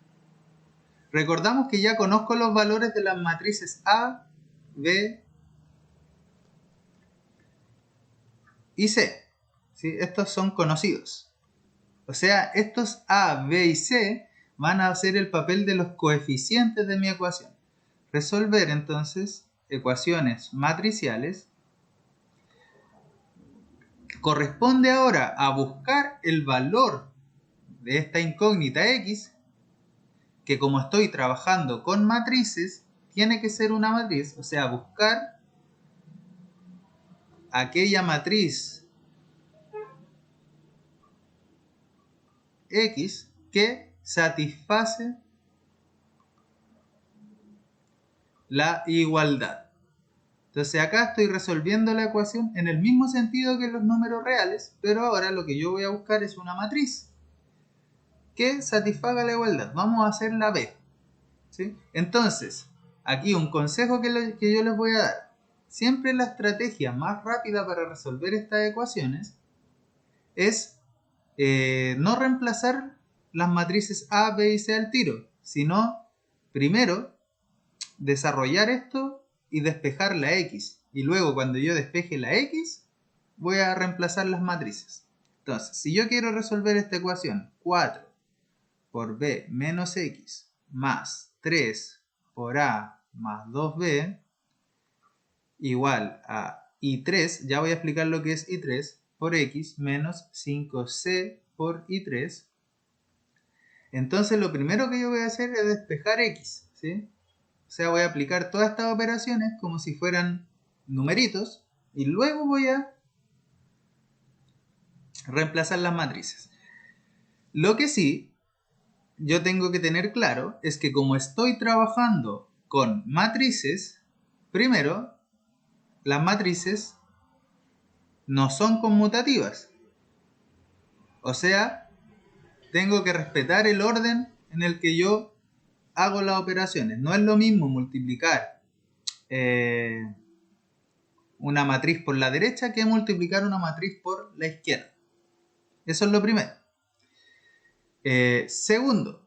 recordamos que ya conozco los valores de las matrices A, B y C. ¿Sí? Estos son conocidos. O sea, estos A, B y C van a hacer el papel de los coeficientes de mi ecuación. Resolver entonces ecuaciones matriciales corresponde ahora a buscar el valor de esta incógnita X, que como estoy trabajando con matrices, tiene que ser una matriz, o sea, buscar aquella matriz X que satisface la igualdad. Entonces acá estoy resolviendo la ecuación en el mismo sentido que los números reales, pero ahora lo que yo voy a buscar es una matriz que satisfaga la igualdad. Vamos a hacer la B. ¿Sí? Entonces, aquí un consejo que yo les voy a dar. Siempre la estrategia más rápida para resolver estas ecuaciones es no reemplazar las matrices A, B y C al tiro, sino primero desarrollar esto y despejar la X. Y luego cuando yo despeje la X, voy a reemplazar las matrices. Entonces, si yo quiero resolver esta ecuación, 4 por B menos X más 3 por A más 2B igual a I3, ya voy a explicar lo que es I3, por X menos 5C por I3. Entonces lo primero que yo voy a hacer es despejar X, ¿sí? O sea, voy a aplicar todas estas operaciones como si fueran numeritos y luego voy a reemplazar las matrices. Lo que sí yo tengo que tener claro es que como estoy trabajando con matrices, primero, las matrices no son conmutativas. O sea, tengo que respetar el orden en el que yo hago las operaciones. No es lo mismo multiplicar una matriz por la derecha que multiplicar una matriz por la izquierda. Eso es lo primero. Segundo,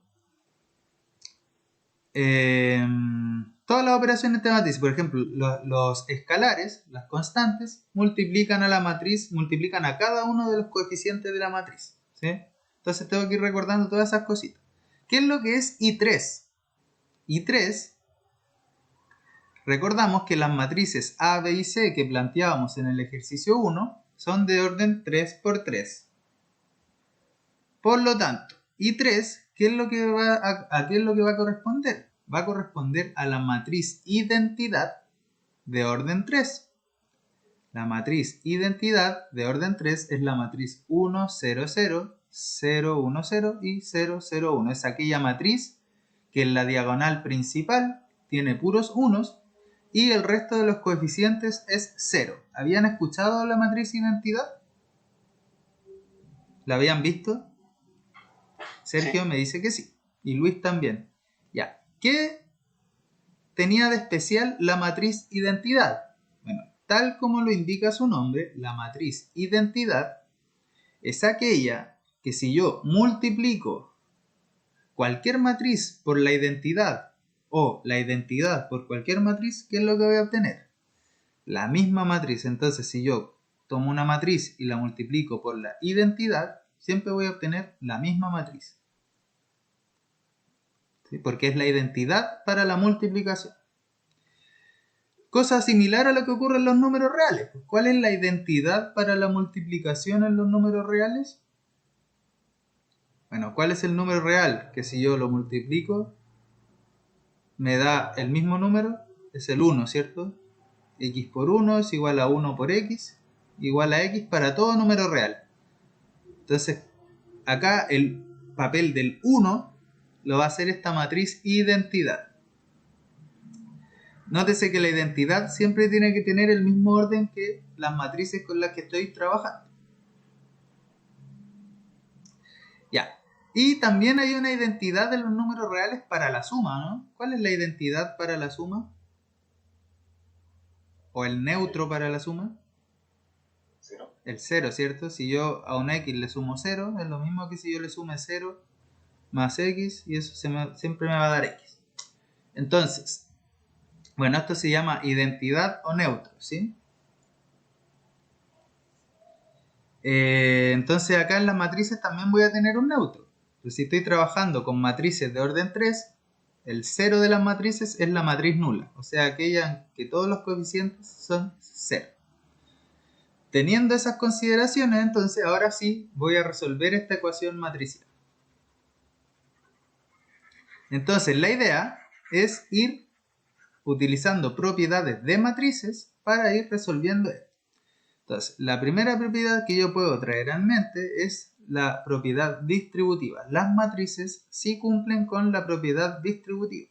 todas las operaciones de matriz, por ejemplo, los escalares, las constantes, multiplican a la matriz, multiplican a cada uno de los coeficientes de la matriz, ¿sí? Entonces tengo que ir recordando todas esas cositas. ¿Qué es lo que es I3? I3, recordamos que las matrices A, B y C que planteábamos en el ejercicio 1 son de orden 3×3. Por lo tanto, I3, ¿qué es lo que ¿a qué es lo que va a corresponder? Va a corresponder a la matriz identidad de orden 3. La matriz identidad de orden 3 es la matriz 1, 0, 0, 0, 1, 0 y 0, 0, 1. Es aquella matriz que en la diagonal principal tiene puros unos y el resto de los coeficientes es 0. ¿Habían escuchado la matriz identidad? ¿La habían visto? Sergio me dice que sí. Y Luis también. Ya. ¿Qué tenía de especial la matriz identidad? Bueno, tal como lo indica su nombre, la matriz identidad es aquella que si yo multiplico cualquier matriz por la identidad o la identidad por cualquier matriz, ¿qué es lo que voy a obtener? La misma matriz. Entonces, si yo tomo una matriz y la multiplico por la identidad, siempre voy a obtener la misma matriz. ¿Sí? Porque es la identidad para la multiplicación. Cosa similar a lo que ocurre en los números reales. ¿Cuál es la identidad para la multiplicación en los números reales? Bueno, ¿cuál es el número real? Que si yo lo multiplico, me da el mismo número, es el 1, ¿cierto? X por 1 es igual a 1 por X, igual a X para todo número real. Entonces, acá el papel del 1 lo va a hacer esta matriz identidad. Nótese que la identidad siempre tiene que tener el mismo orden que las matrices con las que estoy trabajando. Ya. Y también hay una identidad de los números reales para la suma, ¿no? ¿Cuál es la identidad para la suma? ¿O el neutro para la suma? 0. El 0, ¿cierto? Si yo a un x le sumo 0, es lo mismo que si yo le sume 0 más x, y eso siempre me va a dar x. Entonces, bueno, esto se llama identidad o neutro, ¿sí? Entonces acá en las matrices también voy a tener un neutro. Pero si estoy trabajando con matrices de orden 3, el 0 de las matrices es la matriz nula, o sea, aquella en que todos los coeficientes son 0. Teniendo esas consideraciones, entonces ahora sí voy a resolver esta ecuación matricial. Entonces la idea es ir utilizando propiedades de matrices para ir resolviendo esto. Entonces, la primera propiedad que yo puedo traer en mente es la propiedad distributiva. Las matrices sí cumplen con la propiedad distributiva.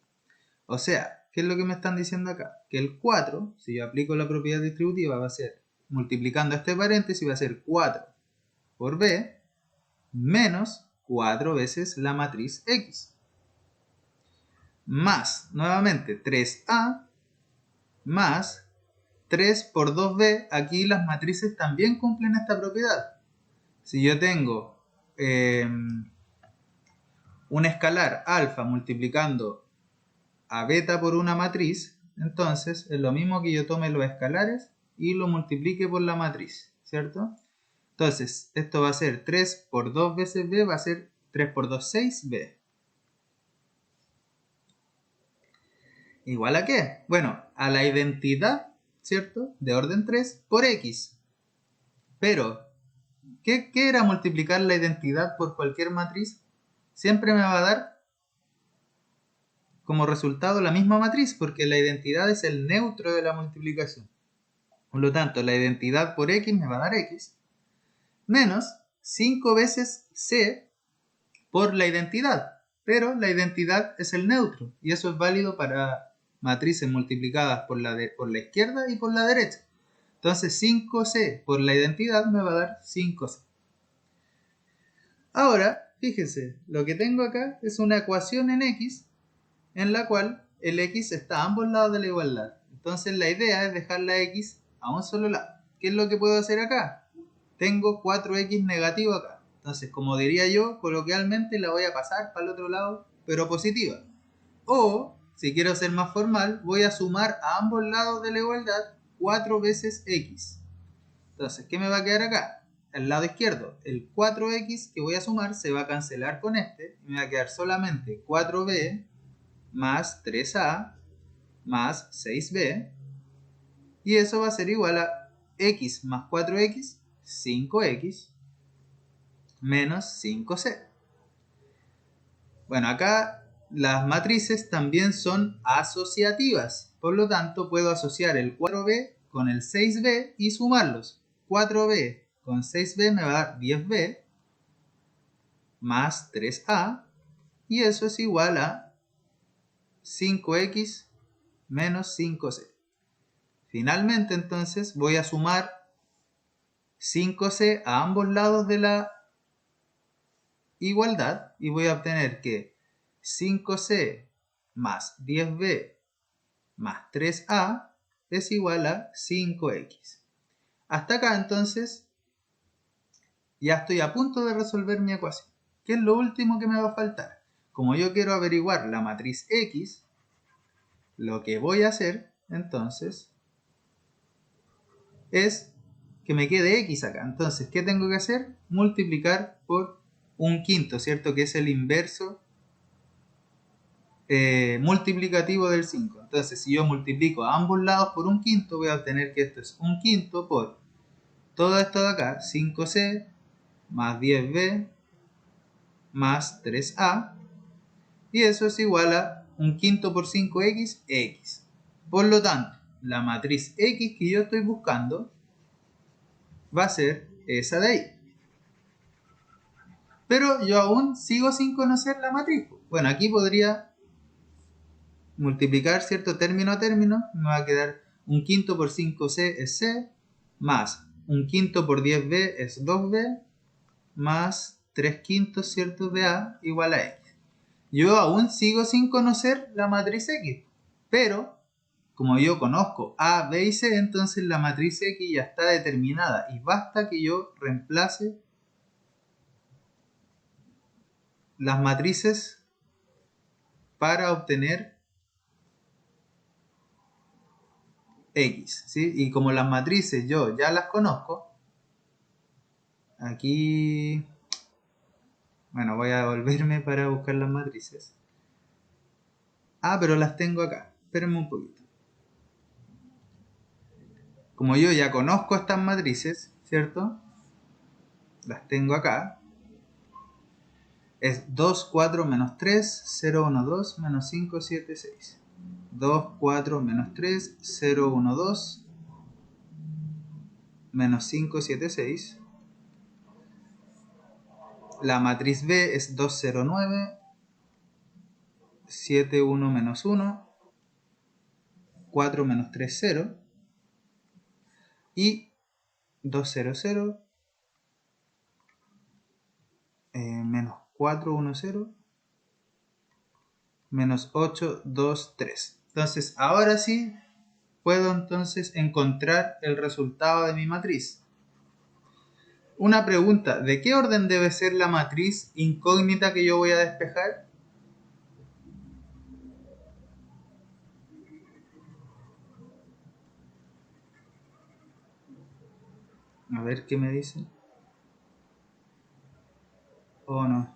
O sea, ¿qué es lo que me están diciendo acá? Que el 4, si yo aplico la propiedad distributiva, va a ser, multiplicando este paréntesis, va a ser 4 por b menos 4 veces la matriz x. Más, nuevamente, 3a más 3 por 2b, aquí las matrices también cumplen esta propiedad. Si yo tengo un escalar alfa multiplicando a beta por una matriz, entonces es lo mismo que yo tome los escalares y lo multiplique por la matriz, ¿cierto? Entonces, esto va a ser 3 por 2 veces b, va a ser 3 por 2, 6b. ¿Igual a qué? Bueno, a la identidad, ¿cierto? De orden 3 por x. Pero, ¿qué era multiplicar la identidad por cualquier matriz? Siempre me va a dar como resultado la misma matriz, porque la identidad es el neutro de la multiplicación. Por lo tanto, la identidad por x me va a dar x, menos 5 veces c por la identidad. Pero la identidad es el neutro, y eso es válido para matrices multiplicadas por la izquierda y por la derecha. Entonces 5c por la identidad me va a dar 5c. Ahora, fíjense, lo que tengo acá es una ecuación en x en la cual el x está a ambos lados de la igualdad. Entonces la idea es dejar la x a un solo lado. ¿Qué es lo que puedo hacer acá? Tengo 4x negativo acá. Entonces, como diría yo, coloquialmente la voy a pasar para el otro lado, pero positiva. O, si quiero ser más formal, voy a sumar a ambos lados de la igualdad 4 veces x. Entonces, ¿qué me va a quedar acá? Al lado izquierdo, el 4x que voy a sumar se va a cancelar con este y me va a quedar solamente 4b más 3a más 6b, y eso va a ser igual a x más 4x, 5x, menos 5c. Bueno, acá las matrices también son asociativas, por lo tanto puedo asociar el 4b con el 6b y sumarlos. 4b con 6b me va a dar 10b más 3a, y eso es igual a 5x menos 5c. Finalmente, entonces, voy a sumar 5c a ambos lados de la igualdad y voy a obtener que 5c más 10b más 3a es igual a 5x. Hasta acá, entonces, ya estoy a punto de resolver mi ecuación. ¿Qué es lo último que me va a faltar? Como yo quiero averiguar la matriz x, lo que voy a hacer, entonces, es que me quede x acá. Entonces, ¿qué tengo que hacer? Multiplicar por un quinto, ¿cierto? Que es el inverso multiplicativo del 5. Entonces, si yo multiplico a ambos lados por un quinto, voy a obtener que esto es un quinto por todo esto de acá, 5c más 10b más 3a, y eso es igual a un quinto por 5x, x. Por lo tanto, la matriz x que yo estoy buscando va a ser esa de ahí. Pero yo aún sigo sin conocer la matriz. Bueno, aquí podría multiplicar, ¿cierto? Término a término, me va a quedar un quinto por 5c es c, más un quinto por 10b es 2b, más 3 quintos, ¿cierto? De a igual a x. Yo aún sigo sin conocer la matriz X, pero como yo conozco A, B y C, entonces la matriz X ya está determinada y basta que yo reemplace las matrices para obtener X, ¿sí? Y como las matrices yo ya las conozco, aquí, bueno, voy a volverme para buscar las matrices. Ah, pero las tengo acá. Espérenme un poquito. Como yo ya conozco estas matrices, ¿cierto? Las tengo acá. Es 2, 4, menos 3, 0, 1, 2, menos 5, 7, 6. 2, 4, menos 3, 0, 1, 2, menos 5, 7, 6. La matriz B es 2, 0, 9, 7, 1, menos 1, 4, menos 3, 0. Y 2, 0, 0, menos 4, 1, 0, menos 8, 2, 3. Entonces, ahora sí puedo entonces encontrar el resultado de mi matriz. Una pregunta, ¿de qué orden debe ser la matriz incógnita que yo voy a despejar? A ver qué me dicen. Oh, no.